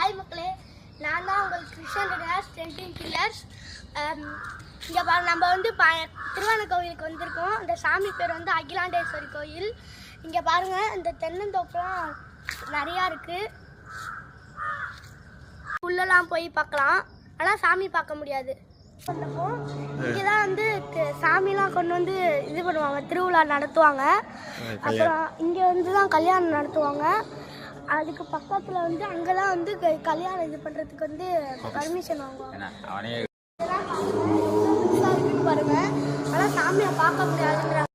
Hi மக்களே, நான் தான் உங்கள் கிருஷ்ணன் சென்டிங் கில்லர்ஸ். இங்கே பாருங்க, நம்ம வந்து திருவானைக்கோவிலுக்கு வந்திருக்கோம். இந்த சாமி பேர் வந்து அகிலாண்டேஸ்வரி கோயில். இங்கே பாருங்கள், இந்த தென்னந்தோப்புலாம் நிறையா இருக்குது. உள்ளெல்லாம் போய் பார்க்கலாம், ஆனால் சாமி பார்க்க முடியாது. இங்கே தான் வந்து சாமிலாம் கொண்டு வந்து இது பண்ணுவாங்க, திருவிழா நடத்துவாங்க. அப்புறம் இங்கே வந்து தான் கல்யாணம் நடத்துவாங்க. அதுக்கு பக்கத்தில் வந்து அங்கே தான் வந்து கல்யாணம் இது பண்ணுறதுக்கு வந்து பர்மிஷன் வாங்குவாங்க. பாருங்க, ஆனால் சாமியை பார்க்க முடியாதுங்கிறாங்க.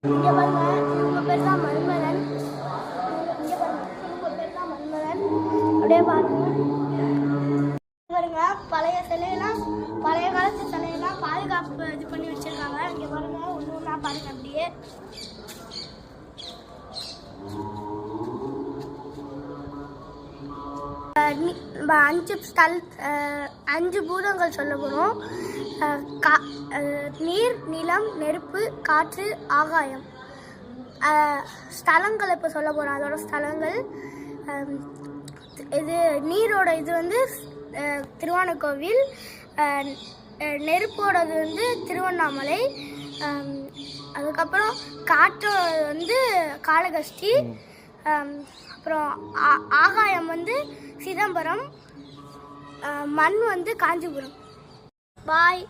இங்கே பாருங்க, இவங்க பேர் தான் மன்மதன். இங்கே பாருங்க, இவங்க பேர் தான் மன்மதன். அப்படியே பாருங்க, பழைய சிலையெல்லாம், பழைய காலத்து சிலையெல்லாம் பாதுகாப்பு இது பண்ணி வச்சிருக்காங்க. இங்கே பாருங்க, ஒன்று ஒன்றா பாருங்க. அப்படியே அஞ்சு பூதங்கள் சொல்ல போகிறோம். நீர், நிலம், நெருப்பு, காற்று, ஆகாயம். ஸ்தலங்கள் இப்போ சொல்ல போகிறோம். அதோட ஸ்தலங்கள் இது நீரோட இது வந்து திருவானைக்கோவில், நெருப்போடது வந்து திருவண்ணாமலை, அதுக்கப்புறம் காற்றோட வந்து காளகஸ்தி, அப்புறம் ஆகாயம் வந்து சிதம்பரம், மண் வந்து காஞ்சிபுரம். பாய்.